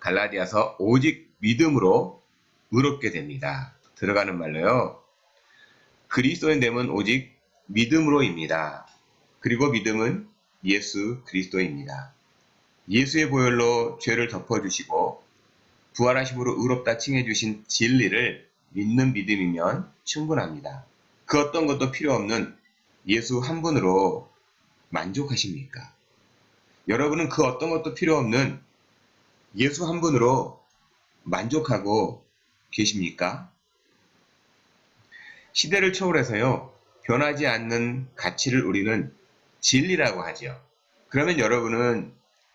갈라디아서 오직 믿음으로 의롭게 됩니다. 들어가는 말로요. 그리스도인 됨은 오직 믿음으로입니다. 그리고 믿음은 예수 그리스도입니다. 예수의 보혈로 죄를 덮어주시고 부활하심으로 의롭다 칭해주신 진리를 믿는 믿음이면 충분합니다. 그 어떤 것도 필요 없는 예수 한 분으로 만족하십니까? 여러분은 그 어떤 것도 필요 없는 예수 한 분으로 만족하고 계십니까? 시대를 초월해서요, 변하지 않는 가치를 우리는 진리라고 하죠. 그러면 여러분은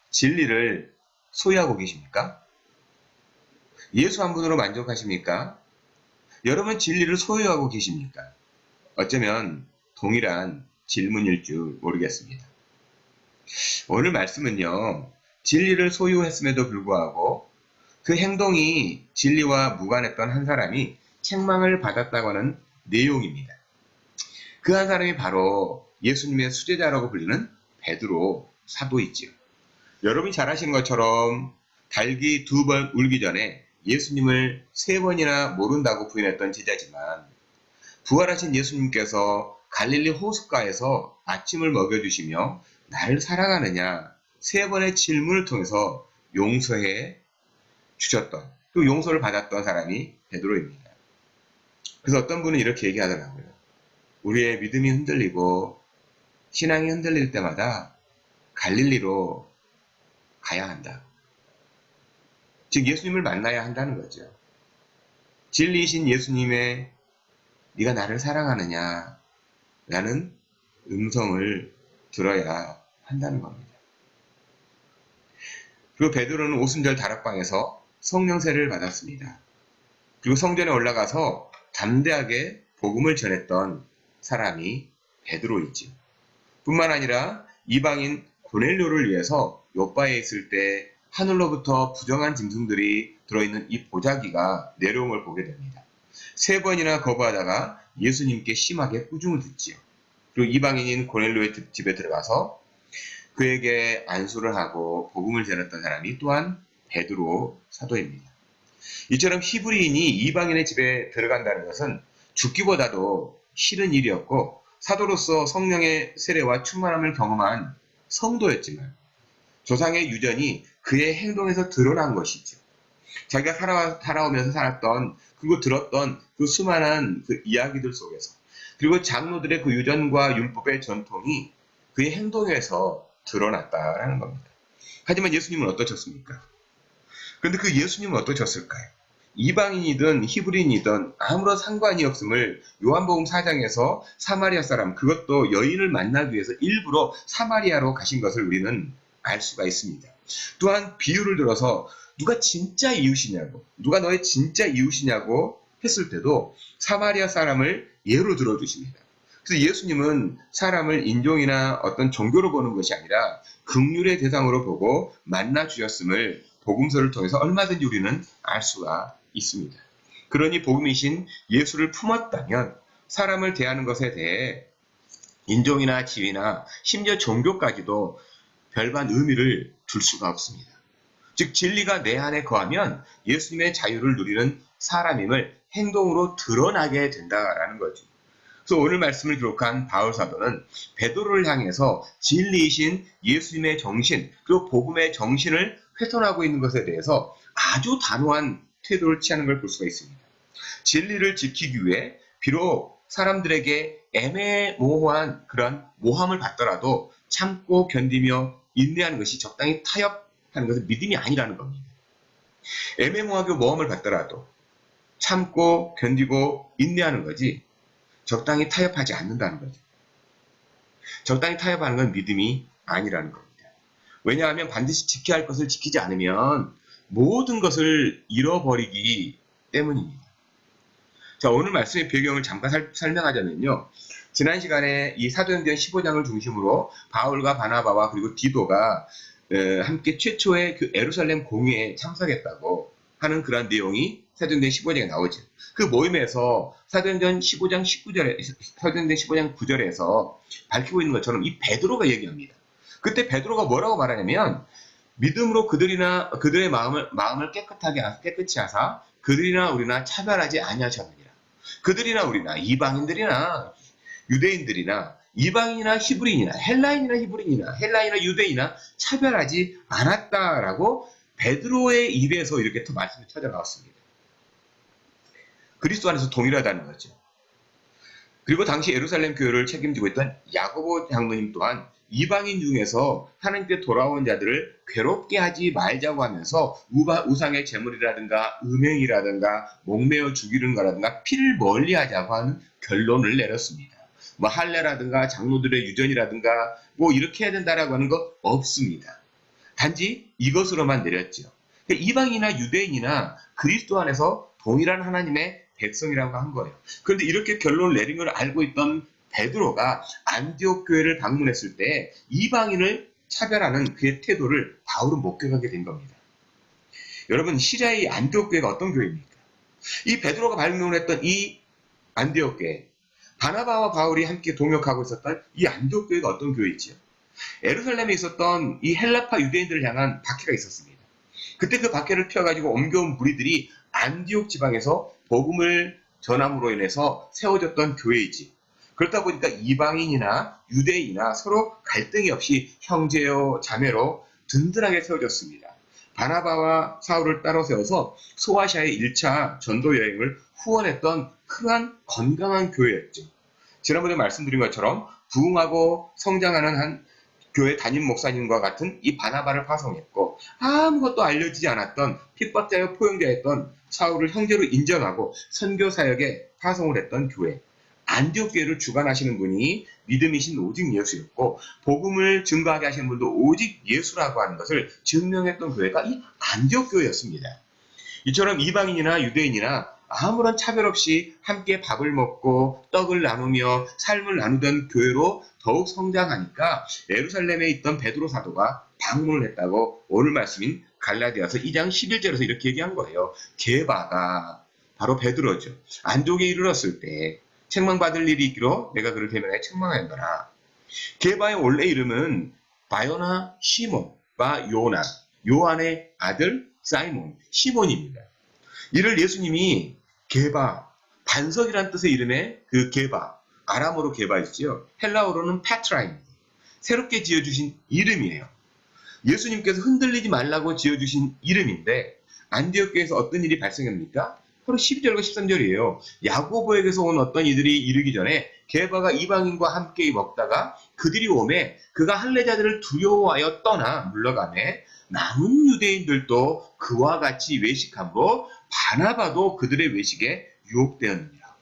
진리를 소유하고 계십니까? 예수 한 분으로 만족하십니까? 여러분 진리를 소유하고 계십니까? 어쩌면 동일한 질문일 줄 모르겠습니다. 오늘 말씀은요, 진리를 소유했음에도 불구하고 그 행동이 진리와 무관했던 한 사람이 책망을 받았다고 하는 내용입니다. 그 한 사람이 바로 예수님의 수제자라고 불리는 베드로 사도이지요. 여러분이 잘 아시는 것처럼 닭이 2번 울기 전에 예수님을 3번이나 모른다고 부인했던 제자지만 부활하신 예수님께서 갈릴리 호숫가에서 아침을 먹여주시며 나를 사랑하느냐 3번의 질문을 통해서 용서해 주셨던, 그 용서를 받았던 사람이 베드로입니다. 그래서 어떤 분은 이렇게 얘기하더라고요. 우리의 믿음이 흔들리고 신앙이 흔들릴 때마다 갈릴리로 가야 한다. 즉 예수님을 만나야 한다는 거죠. 진리이신 예수님의 네가 나를 사랑하느냐 라는 음성을 들어야 한다는 겁니다. 그리고 베드로는 오순절 다락방에서 성령 세례를 받았습니다. 그리고 성전에 올라가서 담대하게 복음을 전했던 사람이 베드로이지요. 뿐만 아니라 이방인 고넬료를 위해서 욥바에 있을 때 하늘로부터 부정한 짐승들이 들어있는 이 보자기가 내려온 걸 보게 됩니다. 3번이나 거부하다가 예수님께 심하게 꾸중을 듣지요. 그리고 이방인인 고넬료의 집에 들어가서 그에게 안수를 하고 복음을 전했던 사람이 또한 베드로 사도입니다. 이처럼 히브리인이 이방인의 집에 들어간다는 것은 죽기보다도 싫은 일이었고 사도로서 성령의 세례와 충만함을 경험한 성도였지만 조상의 유전이 그의 행동에서 드러난 것이죠. 자기가 살아오면서 살았던 그리고 들었던 그 수많은 그 이야기들 속에서 그리고 장로들의 그 유전과 율법의 전통이 그의 행동에서 드러났다라는 겁니다. 하지만 예수님은 어떠셨습니까? 그런데 그 예수님은 어떠셨을까요? 이방인이든 히브리인이든 아무런 상관이 없음을 요한복음 4장에서 사마리아 사람, 그것도 여인을 만나기 위해서 일부러 사마리아로 가신 것을 우리는 알 수가 있습니다. 또한 비유를 들어서 누가 진짜 이웃이냐고, 누가 너의 진짜 이웃이냐고 했을 때도 사마리아 사람을 예로 들어주십니다. 그래서 예수님은 사람을 인종이나 어떤 종교로 보는 것이 아니라 긍휼의 대상으로 보고 만나 주셨음을 복음서를 통해서 얼마든지 우리는 알 수가 있습니다. 그러니 복음이신 예수를 품었다면 사람을 대하는 것에 대해 인종이나 지위나 심지어 종교까지도 별반 의미를 둘 수가 없습니다. 즉 진리가 내 안에 거하면 예수님의 자유를 누리는 사람임을 행동으로 드러나게 된다라는 거죠. 그래서 오늘 말씀을 기록한 바울 사도는 베드로를 향해서 진리이신 예수님의 정신 그리고 복음의 정신을 훼손하고 있는 것에 대해서 아주 단호한 태도를 취하는 걸 볼 수가 있습니다. 진리를 지키기 위해 비록 사람들에게 애매모호한 그런 모함을 받더라도 참고 견디며 인내하는 것이 적당히 타협하는 것은 믿음이 아니라는 겁니다. 애매모호하게 모함을 받더라도 참고 견디고 인내하는 거지 적당히 타협하지 않는다는 거죠. 적당히 타협하는 건 믿음이 아니라는 겁니다. 왜냐하면 반드시 지켜야 할 것을 지키지 않으면 모든 것을 잃어버리기 때문입니다. 자, 오늘 말씀의 배경을 잠깐 설명하자면요. 지난 시간에 이 사도행전 15장을 중심으로 바울과 바나바와 그리고 디도가 함께 최초의 그 예루살렘 공회에 참석했다고 하는 그런 내용이 사도행전 15장에 나오죠. 그 모임에서 사도행전 15장 9절에서 밝히고 있는 것처럼 이 베드로가 얘기합니다. 그때 베드로가 뭐라고 말하냐면 믿음으로 그들의 마음을 깨끗이 하사 그들이나 우리나 차별하지 아니하셨느니라. 그들이나 우리나 이방인들이나 유대인들이나 이방인이나 히브리인이나 헬라인이나 히브리인이나 헬라인이나 유대인이나 차별하지 않았다라고 베드로의 입에서 이렇게 또 말씀이 터져나왔습니다. 그리스도 안에서 동일하다는 거죠. 그리고 당시 예루살렘 교회를 책임지고 있던 야고보 장로님 또한 이방인 중에서 하나님께 돌아온 자들을 괴롭게 하지 말자고 하면서 우상의 제물이라든가 음행이라든가 목매어 죽이는 거라든가 피를 멀리하자고 하는 결론을 내렸습니다. 뭐 할례라든가 장로들의 유전이라든가 뭐 이렇게 해야 된다라고 하는 거 없습니다. 단지 이것으로만 내렸죠. 이방인이나 유대인이나 그리스도 안에서 동일한 하나님의 백성이라고 한 거예요. 그런데 이렇게 결론을 내린 걸 알고 있던 베드로가 안디옥 교회를 방문했을 때 이방인을 차별하는 그의 태도를 바울은 목격하게 된 겁니다. 여러분, 시리아의 안디옥 교회가 어떤 교회입니까? 이 베드로가 방문했던 이 안디옥 교회, 바나바와 바울이 함께 동역하고 있었던 이 안디옥 교회가 어떤 교회이지요? 예루살렘에 있었던 이 헬라파 유대인들을 향한 박해가 있었습니다. 그때 그 박해를 피워가지고 옮겨온 무리들이 안디옥 지방에서 복음을 전함으로 인해서 세워졌던 교회이지. 그렇다 보니까 이방인이나 유대인이나 서로 갈등이 없이 형제요 자매로 든든하게 세워졌습니다. 바나바와 사울을 따로 세워서 소아시아의 1차 전도 여행을 후원했던 큰 건강한 교회였죠. 지난번에 말씀드린 것처럼 부흥하고 성장하는 한 교회 담임 목사님과 같은 이 바나바를 파송했고, 아무것도 알려지지 않았던 핍박자여 포용자였던 사울을 형제로 인정하고 선교 사역에 파송을 했던 교회, 안디옥 교회를 주관하시는 분이 믿음이신 오직 예수였고, 복음을 증거하게 하시는 분도 오직 예수라고 하는 것을 증명했던 교회가 이 안디옥 교회였습니다. 이처럼 이방인이나 유대인이나 아무런 차별 없이 함께 밥을 먹고 떡을 나누며 삶을 나누던 교회로 더욱 성장하니까 예루살렘에 있던 베드로 사도가 방문을 했다고 오늘 말씀인 갈라디아서 2장 11절에서 이렇게 얘기한 거예요. 게바가 바로 베드로죠. 안디옥에 이르렀을 때 책망받을 일이 있기로 내가 그를 대면하여 책망하였더라. 게바의 원래 이름은 바요나 시몬, 바요나, 요한의 아들 사이몬, 시몬입니다. 이를 예수님이 게바, 반석이란 뜻의 이름의 그 게바, 아람어로 게바이지요. 헬라어로는 페트라입니다. 새롭게 지어주신 이름이에요. 예수님께서 흔들리지 말라고 지어주신 이름인데 안디옥 교회에서 어떤 일이 발생합니까? 바로 12절과 13절이에요. 야고보에게서 온 어떤 이들이 이르기 전에 게바가 이방인과 함께 먹다가 그들이 오매 그가 할례자들을 두려워하여 떠나 물러가매 남은 유대인들도 그와 같이 외식함으로 바나바도 그들의 외식에 유혹되었느니라.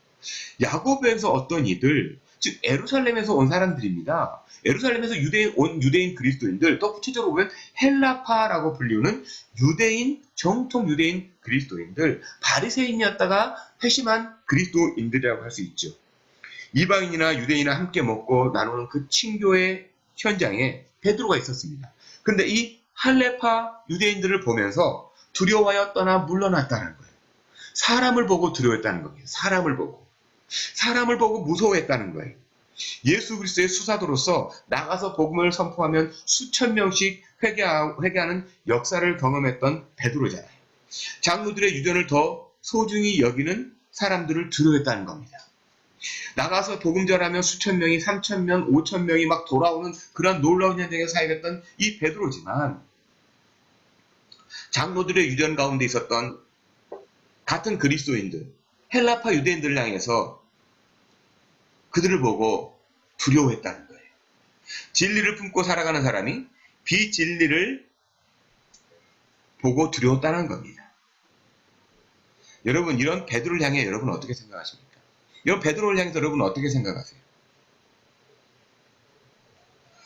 야고보에서 어떤 이들, 즉 예루살렘에서 온 사람들입니다. 예루살렘에서 온 유대인 그리스도인들, 또 구체적으로 보면 헬라파라고 불리우는 유대인, 정통 유대인 그리스도인들, 바리새인이었다가 회심한 그리스도인들이라고 할 수 있죠. 이방인이나 유대인이나 함께 먹고 나누는 그 친교의 현장에 베드로가 있었습니다. 그런데 이 할례파 유대인들을 보면서 두려워하여 떠나 물러났다는 거예요. 사람을 보고 두려워했다는 겁니다. 사람을 보고 무서워했다는 거예요. 예수 그리스도의 수사도로서 나가서 복음을 선포하면 수천 명씩 회개하는 역사를 경험했던 베드로잖아요. 장로들의 유전을 더 소중히 여기는 사람들을 두려워했다는 겁니다. 나가서 복음 전하면 수천 명이, 3천 명, 5천 명이 막 돌아오는 그런 놀라운 현장에 사역했던 이 베드로지만 장로들의 유전 가운데 있었던 같은 그리스도인들, 헬라파 유대인들을 향해서 그들을 보고 두려워했다는 거예요. 진리를 품고 살아가는 사람이 비진리를 보고 두려웠다는 겁니다. 여러분, 이런 베드로를 향해 여러분 어떻게 생각하십니까? 이런 베드로를 향해서 여러분 어떻게 생각하세요?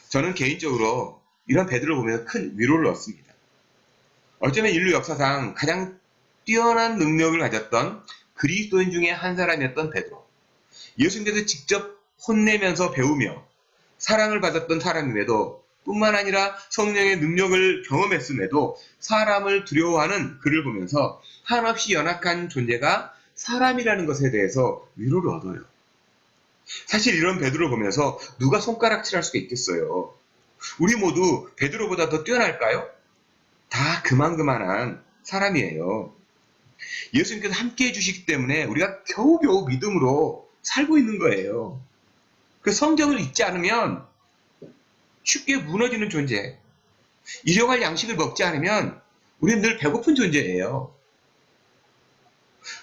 저는 개인적으로 이런 베드로를 보면서 큰 위로를 얻습니다. 어쩌면 인류 역사상 가장 뛰어난 능력을 가졌던 그리스도인 중에 한 사람이었던 베드로. 예수님께서 직접 혼내면서 배우며 사랑을 받았던 사람임에도 뿐만 아니라 성령의 능력을 경험했음에도 사람을 두려워하는 그를 보면서 한없이 연약한 존재가 사람이라는 것에 대해서 위로를 얻어요. 사실 이런 베드로를 보면서 누가 손가락질할 수가 있겠어요. 우리 모두 베드로보다 더 뛰어날까요? 다 그만한 사람이에요. 예수님께서 함께 해주시기 때문에 우리가 겨우겨우 믿음으로 살고 있는 거예요. 그 성경을 읽지 않으면 쉽게 무너지는 존재. 일용할 양식을 먹지 않으면 우리는 늘 배고픈 존재예요.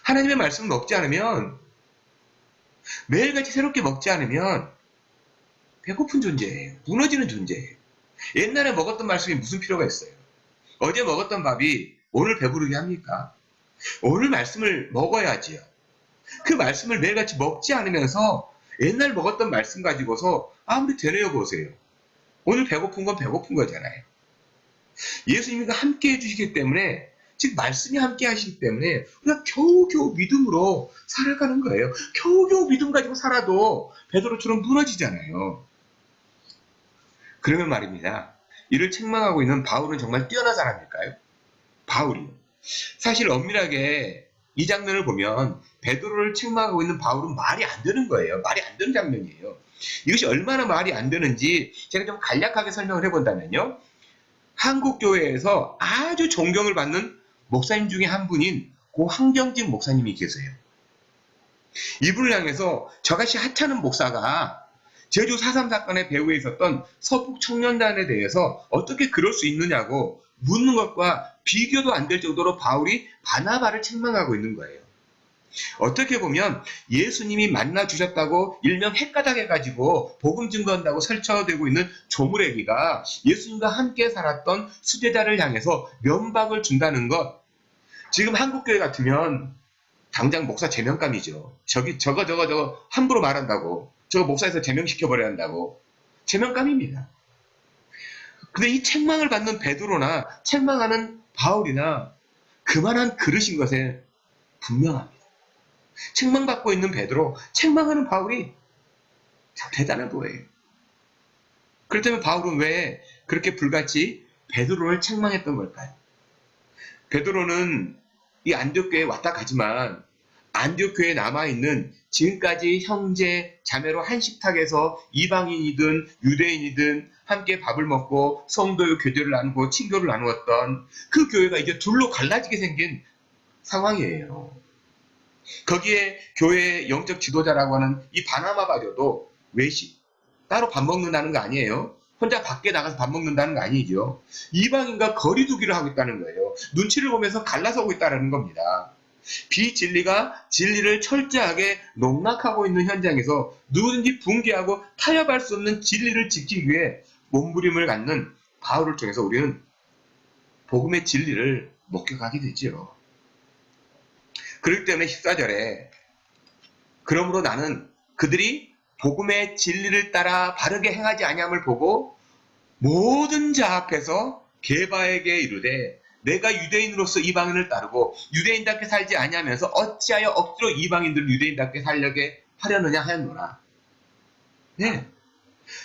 하나님의 말씀을 먹지 않으면, 매일같이 새롭게 먹지 않으면 배고픈 존재예요. 무너지는 존재예요. 옛날에 먹었던 말씀이 무슨 필요가 있어요? 어제 먹었던 밥이 오늘 배부르게 합니까? 오늘 말씀을 먹어야지요. 그 말씀을 매일같이 먹지 않으면서 옛날 먹었던 말씀 가지고서 아무리 되뇌어 보세요. 오늘 배고픈 건 배고픈 거잖아요. 예수님과 함께 해주시기 때문에, 즉 말씀이 함께 하시기 때문에 우리가 겨우겨우 믿음으로 살아가는 거예요. 겨우겨우 믿음 가지고 살아도 베드로처럼 무너지잖아요. 그러면 말입니다. 이를 책망하고 있는 바울은 정말 뛰어난 사람일까요? 바울이요. 사실 엄밀하게 이 장면을 보면 베드로를 책망하고 있는 바울은 말이 안 되는 거예요. 말이 안 되는 장면이에요. 이것이 얼마나 말이 안 되는지 제가 좀 간략하게 설명을 해본다면요. 한국 교회에서 아주 존경을 받는 목사님 중에 한 분인 고 황경진 목사님이 계세요. 이분을 향해서 저같이 하찮은 목사가 제주 4.3 사건의 배후에 있었던 서북 청년단에 대해서 어떻게 그럴 수 있느냐고 묻는 것과 비교도 안 될 정도로 바울이 바나바를 책망하고 있는 거예요. 어떻게 보면 예수님이 만나 주셨다고 일명 헷가닥해가지고 복음 증거한다고 설쳐되고 있는 조무래기가 예수님과 함께 살았던 수제자를 향해서 면박을 준다는 것. 지금 한국교회 같으면 당장 목사 제명감이죠. 저거 함부로 말한다고, 저거 목사에서 제명시켜버려야 한다고. 제명감입니다. 근데 이 책망을 받는 베드로나 책망하는 바울이나 그만한 그릇인 것에 분명합니다. 책망받고 있는 베드로, 책망하는 바울이 참 대단한 거예요. 그렇다면 바울은 왜 그렇게 불같이 베드로를 책망했던 걸까요? 베드로는 이 안디옥교회에 왔다 가지만 안디옥교회에 남아있는 지금까지 형제, 자매로 한 식탁에서 이방인이든 유대인이든 함께 밥을 먹고 성도의 교제를 나누고 친교를 나누었던 그 교회가 이제 둘로 갈라지게 생긴 상황이에요. 거기에 교회의 영적 지도자라고 하는 이 바나바마저도 외식, 따로 밥 먹는다는 거 아니에요. 혼자 밖에 나가서 밥 먹는다는 거 아니죠. 이방인과 거리두기를 하고 있다는 거예요. 눈치를 보면서 갈라서고 있다는 겁니다. 비진리가 진리를 철저하게 농락하고 있는 현장에서 누구든지 붕괴하고 타협할 수 없는 진리를 지키기 위해 몸부림을 갖는 바울을 통해서 우리는 복음의 진리를 목격하게 되죠. 그렇기 때문에 14절에 그러므로 나는 그들이 복음의 진리를 따라 바르게 행하지 아니함을 보고 모든 자 앞에서 게바에게 이르되 내가 유대인으로서 이방인을 따르고 유대인답게 살지 아니하면서 어찌하여 억지로 이방인들을 유대인답게 살려게 하려느냐 하였노라. 네.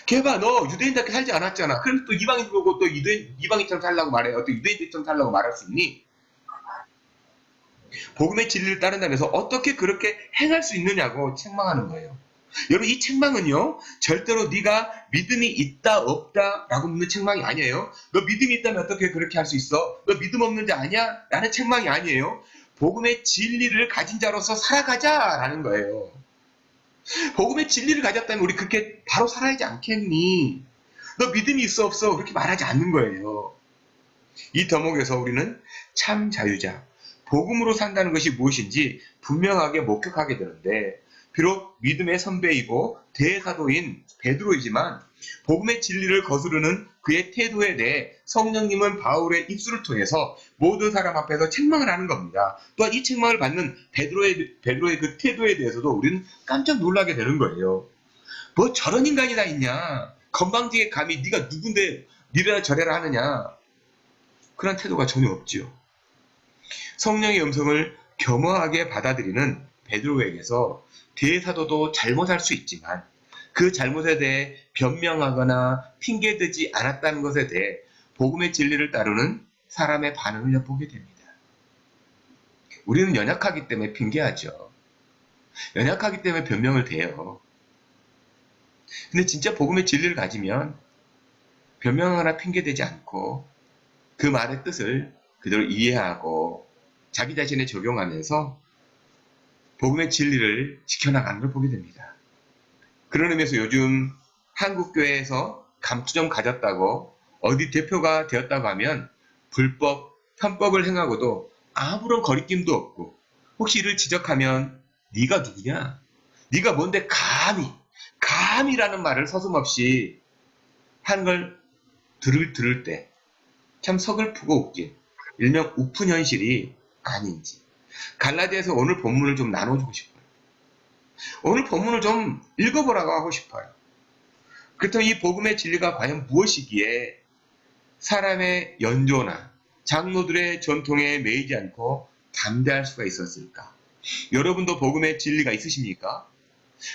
게바 너 유대인답게 살지 않았잖아. 그럼 또 이방인 보고 또 이방인처럼 살라고 말해요. 또 유대인처럼 살라고 말할 수 있니? 복음의 진리를 따른다면서 어떻게 그렇게 행할 수 있느냐고 책망하는 거예요. 여러분 이 책망은요 절대로 네가 믿음이 있다 없다 라고 묻는 책망이 아니에요. 너 믿음이 있다면 어떻게 그렇게 할 수 있어? 너 믿음 없는 자 아니야? 라는 책망이 아니에요. 복음의 진리를 가진 자로서 살아가자 라는 거예요. 복음의 진리를 가졌다면 우리 그렇게 바로 살아야지 않겠니? 너 믿음이 있어 없어 그렇게 말하지 않는 거예요. 이 대목에서 우리는 참 자유자, 복음으로 산다는 것이 무엇인지 분명하게 목격하게 되는데, 비록 믿음의 선배이고 대사도인 베드로이지만 복음의 진리를 거스르는 그의 태도에 대해 성령님은 바울의 입술을 통해서 모든 사람 앞에서 책망을 하는 겁니다. 또한 이 책망을 받는 베드로의 그 태도에 대해서도 우리는 깜짝 놀라게 되는 거예요. 뭐 저런 인간이 다 있냐? 건방지게 감히 네가 누군데 이래라 저래라 하느냐? 그런 태도가 전혀 없지요. 성령의 음성을 겸허하게 받아들이는 베드로에게서 대사도도 잘못할 수 있지만 그 잘못에 대해 변명하거나 핑계대지 않았다는 것에 대해 복음의 진리를 따르는 사람의 반응을 엿보게 됩니다. 우리는 연약하기 때문에 핑계하죠. 연약하기 때문에 변명을 대요. 근데 진짜 복음의 진리를 가지면 변명하거나 핑계대지 않고 그 말의 뜻을 그대로 이해하고 자기 자신에 적용하면서 복음의 진리를 지켜나가는 걸 보게 됩니다. 그런 의미에서 요즘 한국교회에서 감투점 가졌다고 어디 대표가 되었다고 하면 불법, 편법을 행하고도 아무런 거리낌도 없고 혹시 이를 지적하면 네가 누구냐? 네가 뭔데 감히라는 말을 서슴없이 한 걸 들을 때 참 서글프고 웃긴 일명 우픈 현실이 아닌지 갈라디아에서 오늘 본문을 좀 나눠주고 싶어요. 오늘 본문을 좀 읽어보라고 하고 싶어요. 그렇다면 이 복음의 진리가 과연 무엇이기에 사람의 연조나 장로들의 전통에 매이지 않고 담대할 수가 있었을까? 여러분도 복음의 진리가 있으십니까?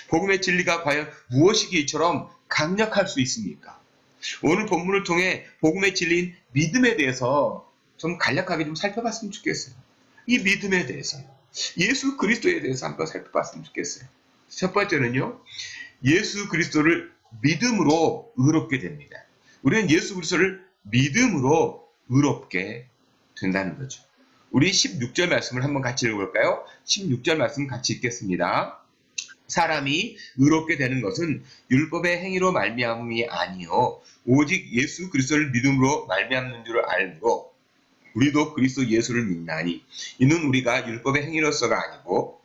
복음의 진리가 과연 무엇이기에 이처럼 강력할 수 있습니까? 오늘 본문을 통해 복음의 진리인 믿음에 대해서 좀 간략하게 좀 살펴봤으면 좋겠어요. 이 믿음에 대해서요. 예수 그리스도에 대해서 한번 살펴봤으면 좋겠어요. 첫 번째는요. 예수 그리스도를 믿음으로 의롭게 됩니다. 우리는 예수 그리스도를 믿음으로 의롭게 된다는 거죠. 우리 16절 말씀을 한번 같이 읽어볼까요? 16절 말씀 같이 읽겠습니다. 사람이 의롭게 되는 것은 율법의 행위로 말미암음이 아니요 오직 예수 그리스도를 믿음으로 말미암는 줄을 알므로 우리도 그리스도 예수를 믿나니 이는 우리가 율법의 행위로서가 아니고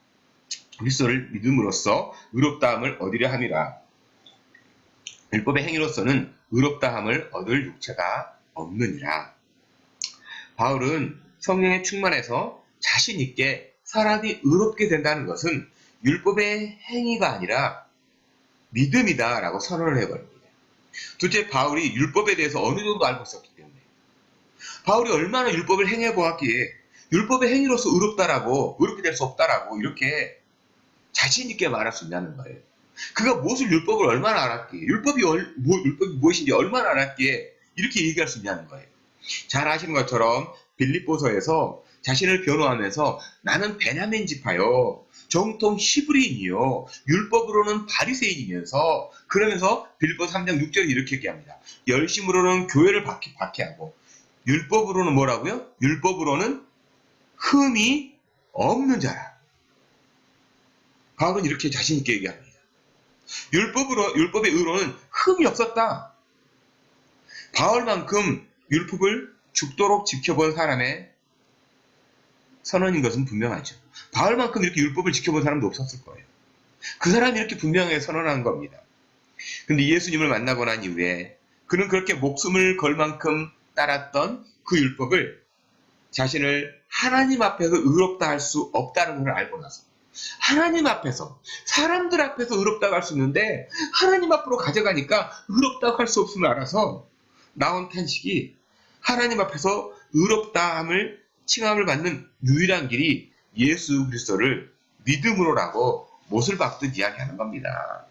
그리스도를 믿음으로써 의롭다함을 얻으려 함이라. 율법의 행위로서는 의롭다함을 얻을 육체가 없느니라. 바울은 성령에 충만해서 자신 있게 사람이 의롭게 된다는 것은 율법의 행위가 아니라 믿음이다라고 선언을 해버립니다. 둘째, 바울이 율법에 대해서 어느 정도 알고 있었기 때문에 바울이 얼마나 율법을 행해보았기에 율법의 행위로서 의롭게 될 수 없다라고 이렇게 자신 있게 말할 수 있냐는 거예요. 그가 무엇을 율법을 얼마나 알았기에 율법이 무엇인지 얼마나 알았기에 이렇게 얘기할 수 있냐는 거예요. 잘 아시는 것처럼 빌립보서에서 자신을 변호하면서 나는 베냐민 지파요 정통 히브리인이요 율법으로는 바리새인이면서 그러면서 빌립보서 3장 6절에 이렇게 얘기합니다. 열심으로는 교회를 박해하고 율법으로는 뭐라고요? 율법으로는 흠이 없는 자라. 바울은 이렇게 자신 있게 얘기합니다. 율법의 의로는 흠이 없었다. 바울만큼 율법을 죽도록 지켜본 사람의 선언인 것은 분명하죠. 바울만큼 이렇게 율법을 지켜본 사람도 없었을 거예요. 그 사람이 이렇게 분명하게 선언한 겁니다. 근데 예수님을 만나고 난 이후에 그는 그렇게 목숨을 걸 만큼 따랐던 그 율법을 자신을 하나님 앞에서 의롭다 할 수 없다는 걸 알고 나서 하나님 앞에서 사람들 앞에서 의롭다고 할 수 있는데 하나님 앞으로 가져가니까 의롭다고 할 수 없음을 알아서 나온 탄식이 하나님 앞에서 의롭다함을 칭함을 받는 유일한 길이 예수 그리스도를 믿음으로라고 못을 박듯 이야기하는 겁니다.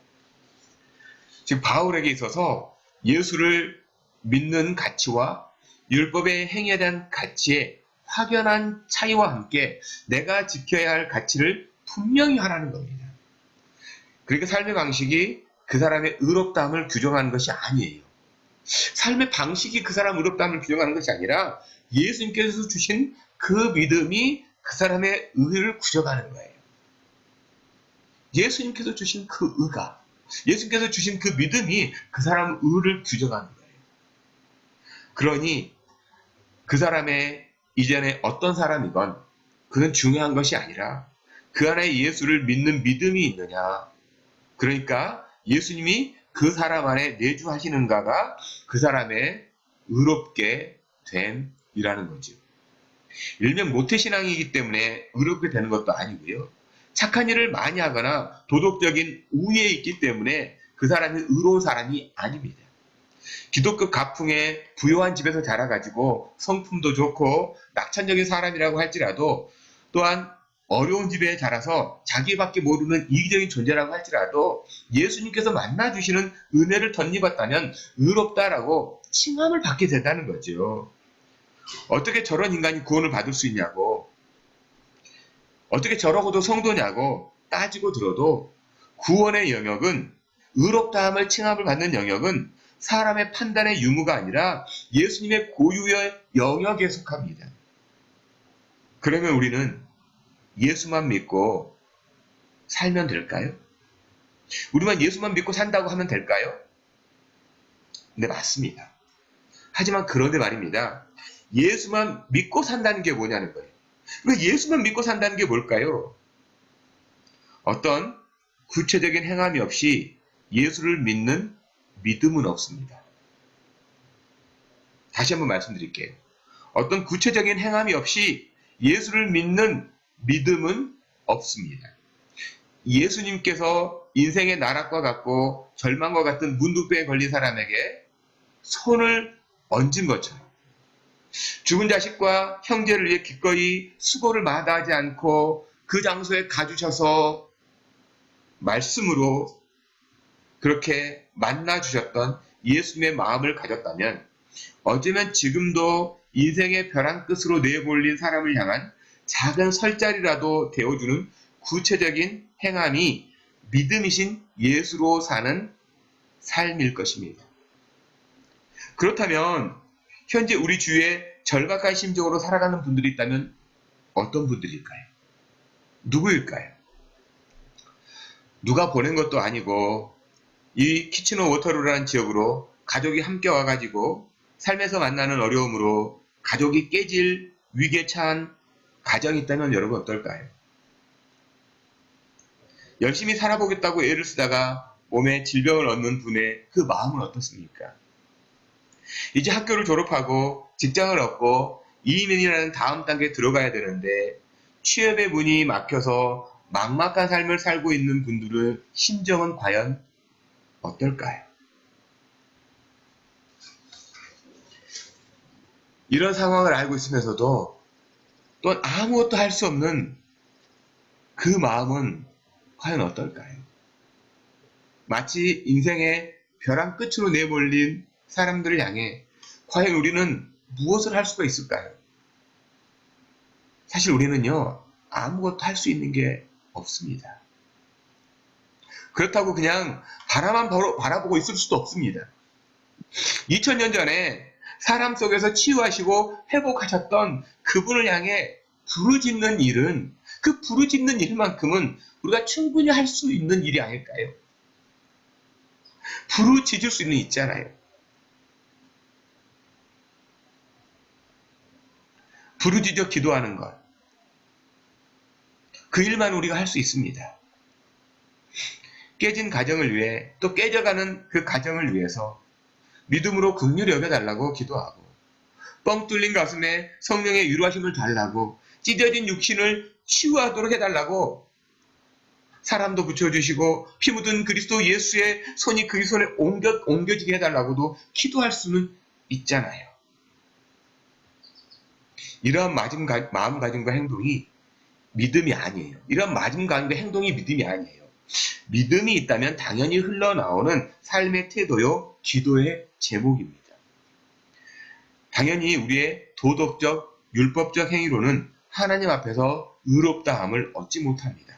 즉 바울에게 있어서 예수를 믿는 가치와 율법의 행위에 대한 가치의 확연한 차이와 함께 내가 지켜야 할 가치를 분명히 하라는 겁니다. 그러니까 삶의 방식이 그 사람의 의롭다함을 규정하는 것이 아니에요. 삶의 방식이 그 사람의 의롭다함을 규정하는 것이 아니라 예수님께서 주신 그 믿음이 그 사람의 의를 규정하는 거예요. 예수님께서 주신 그 의가, 예수님께서 주신 그 믿음이 그 사람의 의를 규정하는 거예요. 그러니 그 사람의 이전에 어떤 사람이건 그건 중요한 것이 아니라 그 안에 예수를 믿는 믿음이 있느냐. 그러니까 예수님이 그 사람 안에 내주하시는가가 그 사람의 의롭게 됨이라는 거죠. 일명 모태신앙이기 때문에 의롭게 되는 것도 아니고요. 착한 일을 많이 하거나 도덕적인 우위에 있기 때문에 그 사람이 의로운 사람이 아닙니다. 기독교 가풍에 부유한 집에서 자라가지고 성품도 좋고 낙천적인 사람이라고 할지라도 또한 어려운 집에 자라서 자기밖에 모르는 이기적인 존재라고 할지라도 예수님께서 만나주시는 은혜를 덧입었다면 의롭다라고 칭함을 받게 된다는 거죠. 어떻게 저런 인간이 구원을 받을 수 있냐고, 어떻게 저러고도 성도냐고 따지고 들어도 구원의 영역은, 의롭다함을 칭함을 받는 영역은 사람의 판단의 유무가 아니라 예수님의 고유의 영역에 속합니다. 그러면 우리는 예수만 믿고 살면 될까요? 우리만 예수만 믿고 산다고 하면 될까요? 네, 맞습니다. 하지만 그런데 말입니다. 예수만 믿고 산다는 게 뭐냐는 거예요. 그 예수만 믿고 산다는 게 뭘까요? 어떤 구체적인 행함이 없이 예수를 믿는 믿음은 없습니다. 다시 한번 말씀드릴게요. 어떤 구체적인 행함이 없이 예수를 믿는 믿음은 없습니다. 예수님께서 인생의 나락과 같고 절망과 같은 문둥병에 걸린 사람에게 손을 얹은 것처럼 죽은 자식과 형제를 위해 기꺼이 수고를 마다하지 않고 그 장소에 가주셔서 말씀으로 그렇게 만나주셨던 예수님의 마음을 가졌다면 어쩌면 지금도 인생의 벼랑 끝으로 내몰린 사람을 향한 작은 설자리라도 되어주는 구체적인 행함이 믿음이신 예수로 사는 삶일 것입니다. 그렇다면 현재 우리 주위에 절박한 심정으로 살아가는 분들이 있다면 어떤 분들일까요? 누구일까요? 누가 보낸 것도 아니고 이 키치너 워터루라는 지역으로 가족이 함께 와가지고 삶에서 만나는 어려움으로 가족이 깨질 위기에 처한 가정이 있다면 여러분 어떨까요? 열심히 살아보겠다고 애를 쓰다가 몸에 질병을 얻는 분의 그 마음은 어떻습니까? 이제 학교를 졸업하고 직장을 얻고 이민이라는 다음 단계에 들어가야 되는데 취업의 문이 막혀서 막막한 삶을 살고 있는 분들의 심정은 과연 어떨까요? 이런 상황을 알고 있으면서도 또 아무것도 할 수 없는 그 마음은 과연 어떨까요? 마치 인생의 벼랑 끝으로 내몰린 사람들을 향해 과연 우리는 무엇을 할 수가 있을까요? 사실 우리는요, 아무것도 할 수 있는 게 없습니다. 그렇다고 그냥 바라만 바라보고 있을 수도 없습니다. 2000년 전에 사람 속에서 치유하시고 회복하셨던 그분을 향해 부르짖는 일은 그 부르짖는 일만큼은 우리가 충분히 할 수 있는 일이 아닐까요? 부르짖을 수 있는 있잖아요. 부르짖어 기도하는 것. 그 일만 우리가 할 수 있습니다. 깨진 가정을 위해 또 깨져가는 그 가정을 위해서 믿음으로 긍휼히 여겨달라고 기도하고 뻥 뚫린 가슴에 성령의 위로하심을 달라고 찢어진 육신을 치유하도록 해달라고 사람도 붙여주시고 피 묻은 그리스도 예수의 손이 그 손에 옮겨지게 해달라고도 기도할 수는 있잖아요. 이러한 마음가짐과 행동이 믿음이 아니에요. 이런 마음가짐과 행동이 믿음이 아니에요. 믿음이 있다면 당연히 흘러나오는 삶의 태도요, 기도의 제목입니다. 당연히 우리의 도덕적, 율법적 행위로는 하나님 앞에서 의롭다함을 얻지 못합니다.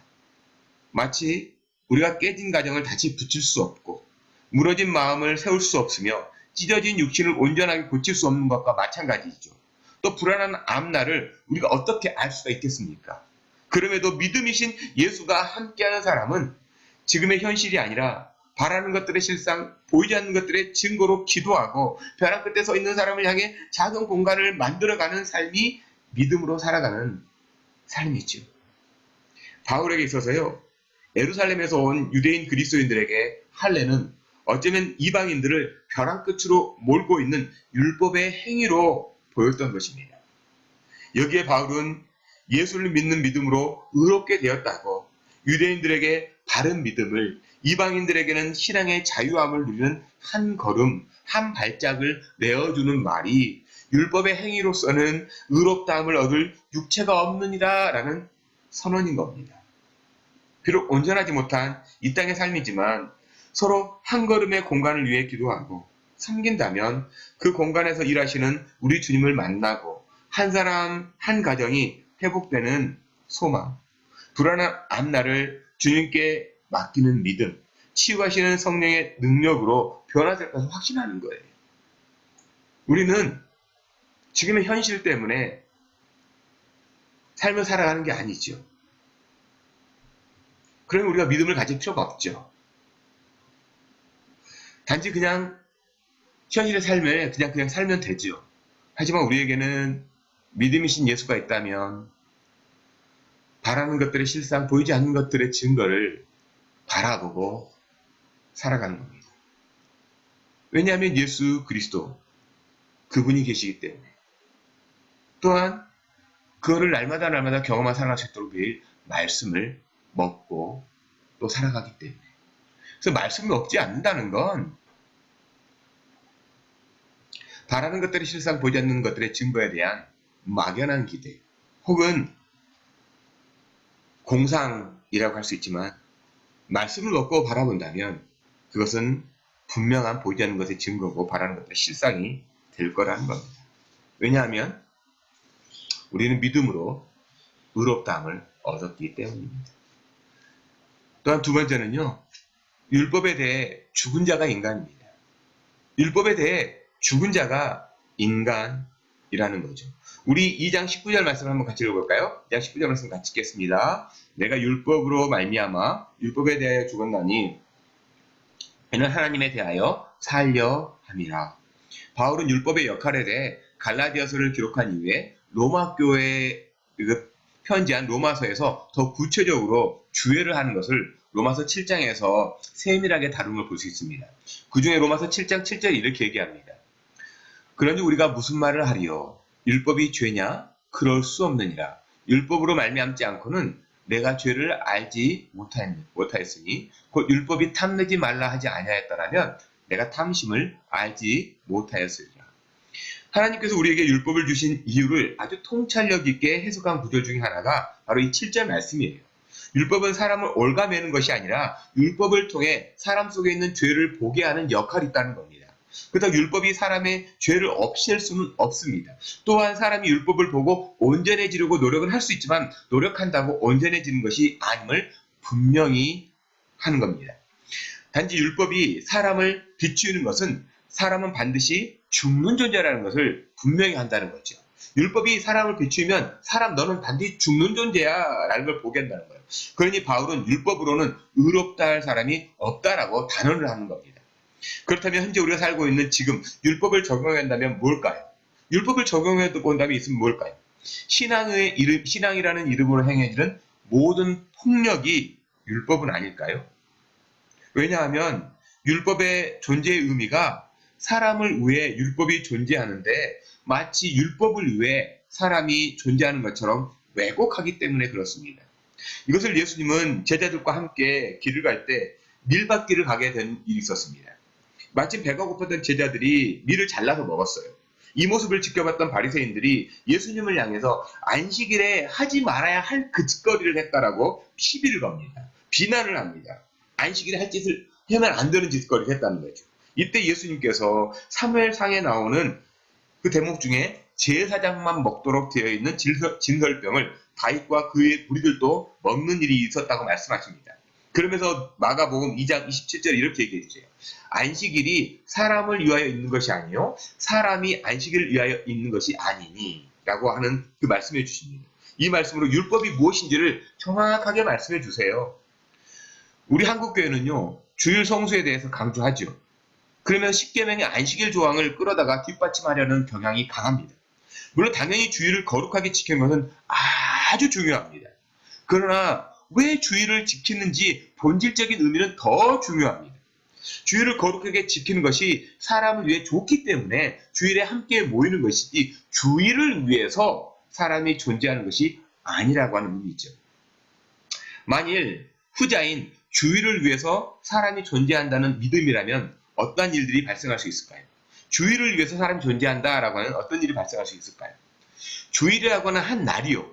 마치 우리가 깨진 가정을 다시 붙일 수 없고 무너진 마음을 세울 수 없으며 찢어진 육신을 온전하게 고칠 수 없는 것과 마찬가지죠. 또 불안한 앞날을 우리가 어떻게 알 수가 있겠습니까? 그럼에도 믿음이신 예수가 함께하는 사람은 지금의 현실이 아니라 바라는 것들의 실상, 보이지 않는 것들의 증거로 기도하고 벼랑 끝에 서 있는 사람을 향해 작은 공간을 만들어가는 삶이 믿음으로 살아가는 삶이죠. 바울에게 있어서요, 예루살렘에서 온 유대인 그리스도인들에게 할례는 어쩌면 이방인들을 벼랑 끝으로 몰고 있는 율법의 행위로 보였던 것입니다. 여기에 바울은 예수를 믿는 믿음으로 의롭게 되었다고 유대인들에게 바른 믿음을, 이방인들에게는 신앙의 자유함을 누리는 한 걸음, 한 발짝을 내어주는 말이 율법의 행위로서는 의롭다함을 얻을 육체가 없느니라 라는 선언인 겁니다. 비록 온전하지 못한 이 땅의 삶이지만 서로 한 걸음의 공간을 위해 기도하고 섬긴다면 그 공간에서 일하시는 우리 주님을 만나고 한 사람, 한 가정이 회복되는 소망, 불안한 앞날을 주님께 맡기는 믿음, 치유하시는 성령의 능력으로 변화될 것을 확신하는 거예요. 우리는 지금의 현실 때문에 삶을 살아가는 게 아니죠. 그러면 우리가 믿음을 가질 필요가 없죠. 단지 그냥 현실의 삶을 그냥 살면 되죠. 하지만 우리에게는 믿음이신 예수가 있다면 바라는 것들의 실상, 보이지 않는 것들의 증거를 바라보고 살아가는 겁니다. 왜냐하면 예수 그리스도, 그분이 계시기 때문에. 또한 그거를 날마다 경험한 살아갈 수 있도록 매일 말씀을 먹고 또 살아가기 때문에. 그래서 말씀을 먹지 않는다는 건 바라는 것들의 실상, 보이지 않는 것들의 증거에 대한 막연한 기대 혹은 공상이라고 할 수 있지만, 말씀을 먹고 바라본다면 그것은 분명한 보이지 않는 것의 증거고 바라는 것들의 실상이 될 거라는 겁니다. 왜냐하면 우리는 믿음으로 의롭다함을 얻었기 때문입니다. 또한 두 번째는요, 율법에 대해 죽은 자가 인간입니다. 율법에 대해 죽은 자가 인간이라는 거죠. 우리 2장 19절 말씀을 한번 같이 읽어볼까요? 2장 19절 말씀 같이 읽겠습니다. 내가 율법으로 말미암아 율법에 대하여 죽었나니 이는 하나님에 대하여 살려 함이라. 바울은 율법의 역할에 대해 갈라디아서를 기록한 이후에 로마 교회에 편지한 로마서에서 더 구체적으로 주의를 하는 것을 로마서 7장에서 세밀하게 다룬 걸 볼 수 있습니다. 그 중에 로마서 7장 7절에 이렇게 얘기합니다. 그러니 우리가 무슨 말을 하리요? 율법이 죄냐? 그럴 수 없느니라. 율법으로 말미암지 않고는 내가 죄를 알지 못하였으니 곧 율법이 탐내지 말라 하지 아니하였더라면 내가 탐심을 알지 못하였으리라. 하나님께서 우리에게 율법을 주신 이유를 아주 통찰력 있게 해석한 구절 중에 하나가 바로 이 7절 말씀이에요. 율법은 사람을 옭아매는 것이 아니라 율법을 통해 사람 속에 있는 죄를 보게 하는 역할이 있다는 겁니다. 그렇다고 율법이 사람의 죄를 없앨 수는 없습니다. 또한 사람이 율법을 보고 온전해지려고 노력은 할 수 있지만 노력한다고 온전해지는 것이 아님을 분명히 하는 겁니다. 단지 율법이 사람을 비추는 것은 사람은 반드시 죽는 존재라는 것을 분명히 한다는 거죠. 율법이 사람을 비추면 사람 너는 반드시 죽는 존재야 라는 걸 보게 한다는 거예요. 그러니 바울은 율법으로는 의롭다 할 사람이 없다라고 단언을 하는 겁니다. 그렇다면 현재 우리가 살고 있는 지금 율법을 적용한다면 뭘까요? 율법을 적용해 본다면 있으면 뭘까요? 신앙이라는 이름으로 행해지는 모든 폭력이 율법은 아닐까요? 왜냐하면 율법의 존재의 의미가 사람을 위해 율법이 존재하는데 마치 율법을 위해 사람이 존재하는 것처럼 왜곡하기 때문에 그렇습니다. 이것을 예수님은 제자들과 함께 길을 갈 때 밀밭길을 가게 된 일이 있었습니다. 마침 배가 고팠던 제자들이 밀을 잘라서 먹었어요. 이 모습을 지켜봤던 바리새인들이 예수님을 향해서 안식일에 하지 말아야 할 그 짓거리를 했다라고 시비를 겁니다. 비난을 합니다. 안식일에 할 짓을 하면 안 되는 짓거리를 했다는 거죠. 이때 예수님께서 사무엘상에 나오는 그 대목 중에 제사장만 먹도록 되어 있는 진설병을 다윗과 그의 무리들도 먹는 일이 있었다고 말씀하십니다. 그러면서 마가복음 2장 27절에 이렇게 얘기해 주세요. 안식일이 사람을 위하여 있는 것이 아니요 사람이 안식일을 위하여 있는 것이 아니니 라고 하는 그 말씀해 주십니다. 이 말씀으로 율법이 무엇인지를 정확하게 말씀해 주세요. 우리 한국교회는요 주일 성수에 대해서 강조하죠. 그러면 십계명의 안식일 조항을 끌어다가 뒷받침하려는 경향이 강합니다. 물론 당연히 주일을 거룩하게 지키는 것은 아주 중요합니다. 그러나 왜 주일을 지키는지 본질적인 의미는 더 중요합니다. 주일을 거룩하게 지키는 것이 사람을 위해 좋기 때문에 주일에 함께 모이는 것이지 주일을 위해서 사람이 존재하는 것이 아니라고 하는 의미죠. 만일 후자인 주일을 위해서 사람이 존재한다는 믿음이라면 어떤 일들이 발생할 수 있을까요? 주일을 위해서 사람이 존재한다라고 하는 어떤 일이 발생할 수 있을까요? 주일이라고 하는 한 날이요.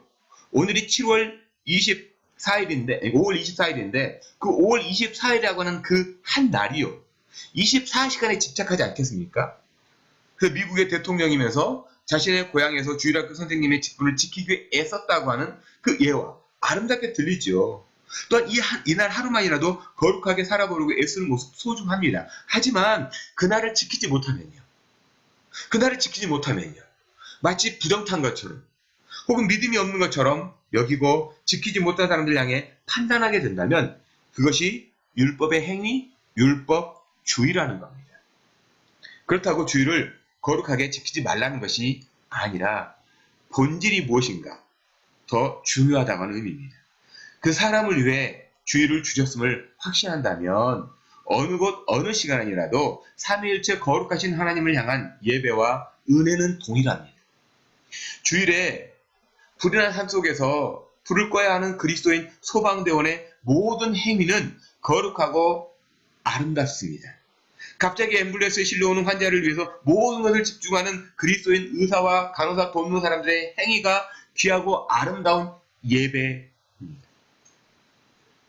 오늘이 7월 24일인데, 5월 24일인데, 그 5월 24일이라고 하는 그 한 날이요. 24시간에 집착하지 않겠습니까? 그 미국의 대통령이면서 자신의 고향에서 주일학교 선생님의 직분을 지키기 위해 애썼다고 하는 그 예와 아름답게 들리죠. 또한 이날 하루만이라도 거룩하게 살아보려고 애쓰는 모습 소중합니다. 하지만 그날을 지키지 못하면요. 그날을 지키지 못하면요. 마치 부정탄 것처럼 혹은 믿음이 없는 것처럼 여기고 지키지 못한 사람들 향해 판단하게 된다면 그것이 율법의 행위, 율법주의라는 겁니다. 그렇다고 주의를 거룩하게 지키지 말라는 것이 아니라 본질이 무엇인가 더 중요하다고 하는 의미입니다. 그 사람을 위해 주의를 주셨음을 확신한다면 어느 곳 어느 시간이라도 삼위일체 거룩하신 하나님을 향한 예배와 은혜는 동일합니다. 주일에 불이난 산속에서 불을 꺼야 하는 그리스도인 소방대원의 모든 행위는 거룩하고 아름답습니다. 갑자기 앰뷸런스에 실려오는 환자를 위해서 모든 것을 집중하는 그리스도인 의사와 간호사 돕는 사람들의 행위가 귀하고 아름다운 예배입니다.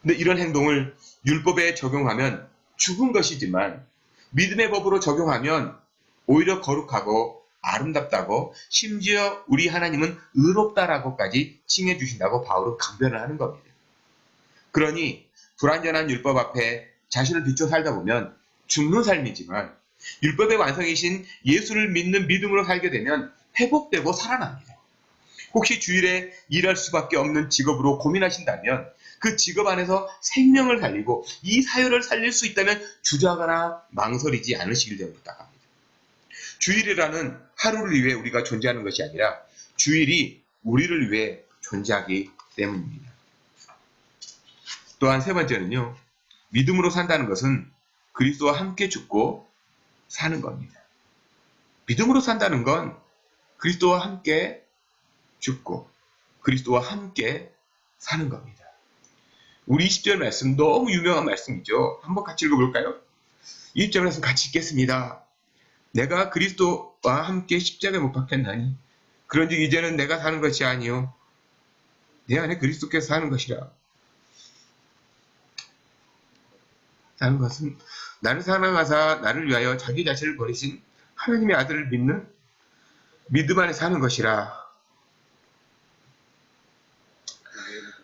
근데 이런 행동을 율법에 적용하면 죽은 것이지만 믿음의 법으로 적용하면 오히려 거룩하고 아름답다고 심지어 우리 하나님은 의롭다라고까지 칭해 주신다고 바울은 강변을 하는 겁니다. 그러니 불완전한 율법 앞에 자신을 비춰 살다 보면 죽는 삶이지만 율법의 완성이신 예수를 믿는 믿음으로 살게 되면 회복되고 살아납니다. 혹시 주일에 일할 수밖에 없는 직업으로 고민하신다면 그 직업 안에서 생명을 살리고 이 사회를 살릴 수 있다면 주저하거나 망설이지 않으시길 부탁합니다. 주일이라는 하루를 위해 우리가 존재하는 것이 아니라 주일이 우리를 위해 존재하기 때문입니다. 또한 세 번째는요. 믿음으로 산다는 것은 그리스도와 함께 죽고 사는 겁니다. 믿음으로 산다는 건 그리스도와 함께 죽고 그리스도와 함께 사는 겁니다. 우리 20절 말씀 너무 유명한 말씀이죠. 한번 같이 읽어볼까요? 20절 말씀 같이 읽겠습니다. 내가 그리스도와 함께 십자가에 못 박혔나니 그런즉 이제는 내가 사는 것이 아니요 내 안에 그리스도께서 사는 것이라. 사는 것은 나를 사랑하사 나를 위하여 자기 자신을 버리신 하나님의 아들을 믿는 믿음 안에 사는 것이라.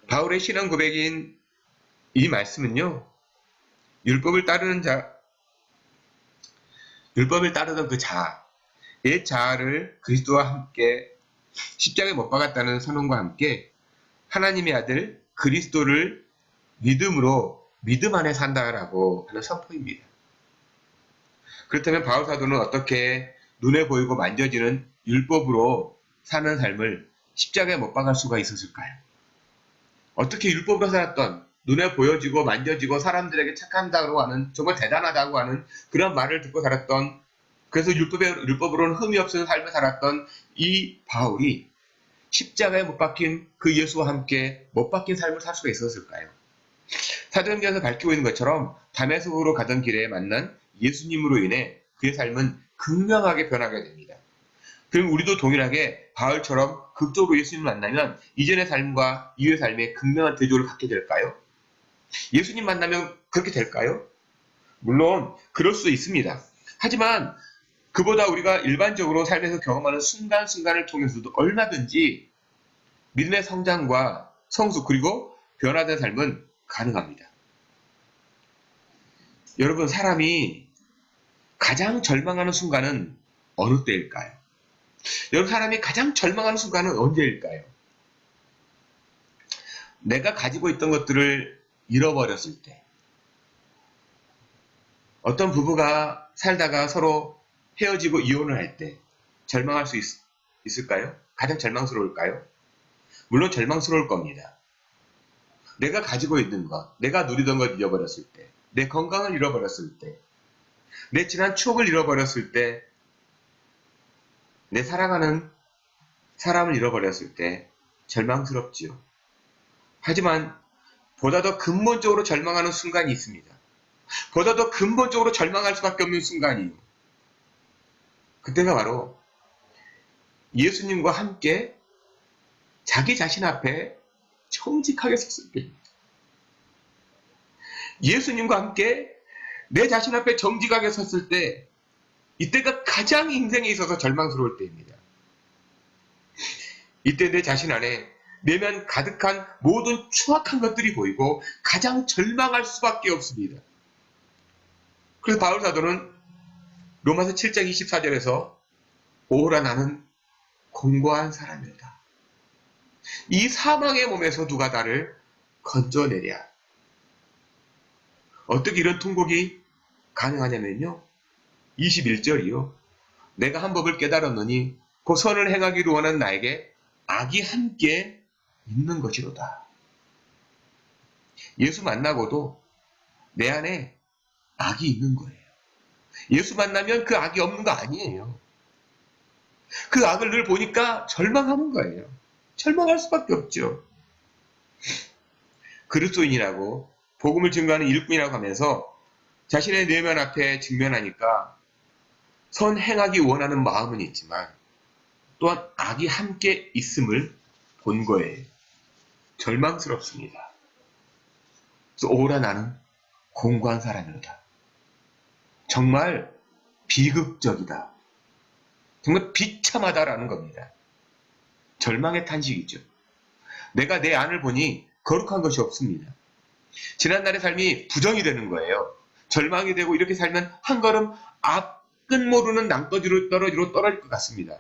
바울의 신앙 고백인 이 말씀은요. 율법을 따르던 그 자아, 옛 자아를 그리스도와 함께 십자가에 못 박았다는 선언과 함께 하나님의 아들 그리스도를 믿음으로 믿음 안에 산다라고 하는 선포입니다. 그렇다면 바울 사도는 어떻게 눈에 보이고 만져지는 율법으로 사는 삶을 십자가에 못 박을 수가 있었을까요? 어떻게 율법으로 살았던 눈에 보여지고 만져지고 사람들에게 착한다고 하는 정말 대단하다고 하는 그런 말을 듣고 살았던 그래서 율법으로는 흠이 없는 삶을 살았던 이 바울이 십자가에 못 박힌 그 예수와 함께 못 박힌 삶을 살 수가 있었을까요? 사도행전에서 밝히고 있는 것처럼 다메섹으로 가던 길에 만난 예수님으로 인해 그의 삶은 극명하게 변하게 됩니다. 그럼 우리도 동일하게 바울처럼 극적으로 예수님을 만나면 이전의 삶과 이후의 삶에 극명한 대조를 갖게 될까요? 예수님 만나면 그렇게 될까요? 물론 그럴 수 있습니다. 하지만 그보다 우리가 일반적으로 삶에서 경험하는 순간순간을 통해서도 얼마든지 믿음의 성장과 성숙 그리고 변화된 삶은 가능합니다. 여러분 사람이 가장 절망하는 순간은 어느 때일까요? 여러분 사람이 가장 절망하는 순간은 언제일까요? 내가 가지고 있던 것들을 잃어버렸을 때 어떤 부부가 살다가 서로 헤어지고 이혼을 할 때 절망할 수 있을까요? 가장 절망스러울까요? 물론 절망스러울 겁니다. 내가 가지고 있는 것, 내가 누리던 것 잃어버렸을 때, 내 건강을 잃어버렸을 때, 내 지난 추억을 잃어버렸을 때, 내 사랑하는 사람을 잃어버렸을 때 절망스럽지요. 하지만 보다 더 근본적으로 절망하는 순간이 있습니다. 보다 더 근본적으로 절망할 수밖에 없는 순간이에요. 그때가 바로 예수님과 함께 자기 자신 앞에 정직하게 섰을 때입니다. 예수님과 함께 내 자신 앞에 정직하게 섰을 때 이때가 가장 인생에 있어서 절망스러울 때입니다. 이때 내 자신 안에 내면 가득한 모든 추악한 것들이 보이고 가장 절망할 수밖에 없습니다. 그래서 바울 사도는 로마서 7장 24절에서 오호라 나는 공고한 사람이다. 이 사망의 몸에서 누가 나를 건져내랴. 어떻게 이런 통곡이 가능하냐면요. 21절이요. 내가 한 법을 깨달았노니 그 선을 행하기를 원하는 나에게 악이 함께 있는 것이로다. 예수 만나고도 내 안에 악이 있는 거예요. 예수 만나면 그 악이 없는 거 아니에요. 그 악을 늘 보니까 절망하는 거예요. 절망할 수밖에 없죠. 그리스도인이라고 복음을 증거하는 일꾼이라고 하면서 자신의 내면 앞에 직면하니까 선 행하기 원하는 마음은 있지만 또한 악이 함께 있음을 본 거예요. 절망스럽습니다. 그래서 오라 나는 공고한 사람이로다. 정말 비극적이다. 정말 비참하다라는 겁니다. 절망의 탄식이죠. 내가 내 안을 보니 거룩한 것이 없습니다. 지난날의 삶이 부정이 되는 거예요. 절망이 되고 이렇게 살면 한 걸음 앞 끝 모르는 낭떠지로 떨어질 것 같습니다.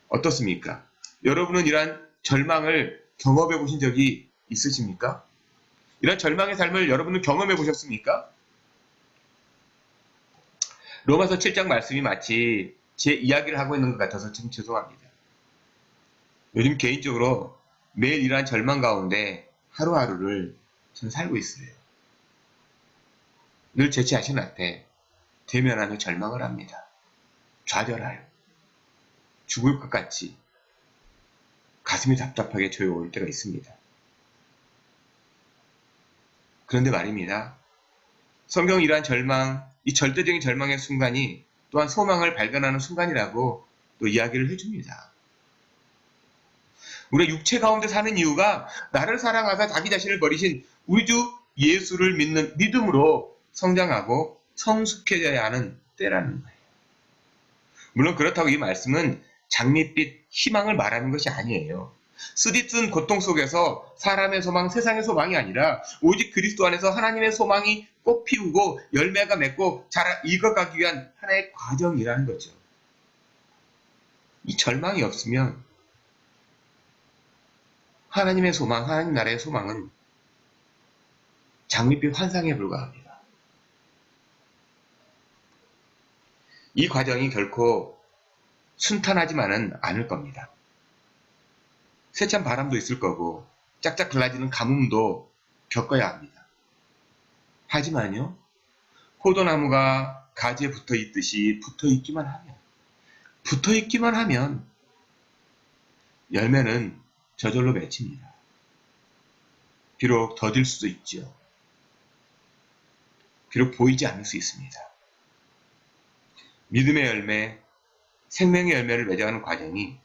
어떻습니까? 여러분은 이러한 절망을 경험해 보신 적이 있으십니까? 이런 절망의 삶을 여러분은 경험해 보셨습니까? 로마서 7장 말씀이 마치 제 이야기를 하고 있는 것 같아서 참 죄송합니다. 요즘 개인적으로 매일 이러한 절망 가운데 하루하루를 저는 살고 있어요. 늘 제 자신 앞에 대면하며 절망을 합니다. 좌절하여 죽을 것 같이 가슴이 답답하게 조여올 때가 있습니다. 그런데 말입니다. 성경은 이러한 절망, 이 절대적인 절망의 순간이 또한 소망을 발견하는 순간이라고 또 이야기를 해줍니다. 우리가 육체 가운데 사는 이유가 나를 사랑하사 자기 자신을 버리신 우리 주 예수를 믿는 믿음으로 성장하고 성숙해져야 하는 때라는 거예요. 물론 그렇다고 이 말씀은 장밋빛 희망을 말하는 것이 아니에요. 쓰디쓴 고통 속에서 사람의 소망, 세상의 소망이 아니라 오직 그리스도 안에서 하나님의 소망이 꽃 피우고 열매가 맺고 잘 익어가기 위한 하나의 과정이라는 거죠. 이 절망이 없으면 하나님의 소망, 하나님 나라의 소망은 장밋빛 환상에 불과합니다. 이 과정이 결코 순탄하지만은 않을 겁니다. 세찬 바람도 있을 거고 짝짝 갈라지는 가뭄도 겪어야 합니다. 하지만요, 포도나무가 가지에 붙어있듯이 붙어있기만 하면 열매는 저절로 맺힙니다. 비록 더딜 수도 있죠. 비록 보이지 않을 수 있습니다. 믿음의 열매, 생명의 열매를 맺어가는 과정이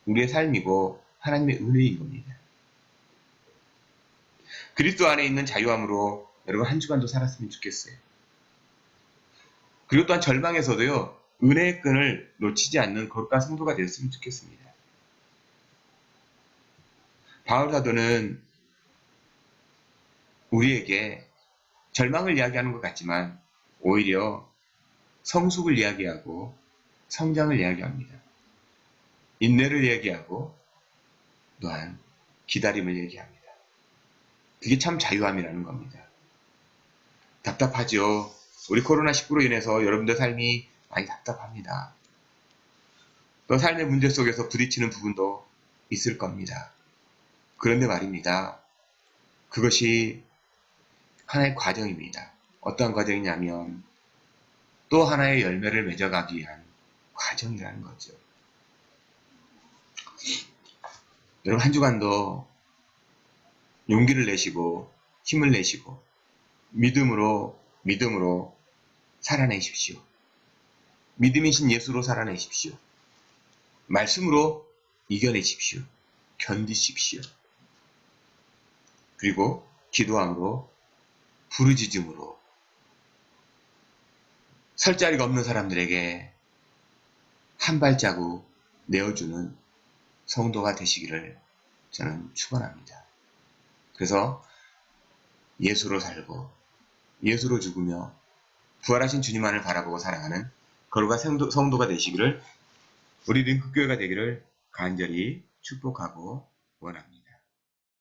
우리의 삶이고 하나님의 은혜인 겁니다. 그리스도 안에 있는 자유함으로 여러분 한 주간도 살았으면 좋겠어요. 그리고 또한 절망에서도요, 은혜의 끈을 놓치지 않는 거룩한 성도가 되었으면 좋겠습니다. 바울 사도는 우리에게 절망을 이야기하는 것 같지만 오히려 성숙을 이야기하고 성장을 이야기합니다. 인내를 이야기하고 또한 기다림을 얘기합니다. 그게 참 자유함이라는 겁니다. 답답하죠. 우리 코로나19로 인해서 여러분들 삶이 많이 답답합니다. 또 삶의 문제 속에서 부딪히는 부분도 있을 겁니다. 그런데 말입니다. 그것이 하나의 과정입니다. 어떤 과정이냐면 또 하나의 열매를 맺어가기 위한 과정이라는 거죠. 여러분 한 주간도 용기를 내시고 힘을 내시고 믿음으로 살아내십시오. 믿음이신 예수로 살아내십시오. 말씀으로 이겨내십시오. 견디십시오. 그리고 기도함으로 부르짖음으로 설 자리가 없는 사람들에게 한 발자국 내어주는 성도가 되시기를 저는 축원합니다. 그래서 예수로 살고 예수로 죽으며 부활하신 주님만을 바라보고 살아가는 거룩한 성도가 되시기를, 우리 링크교회가 되기를 간절히 축복하고 원합니다.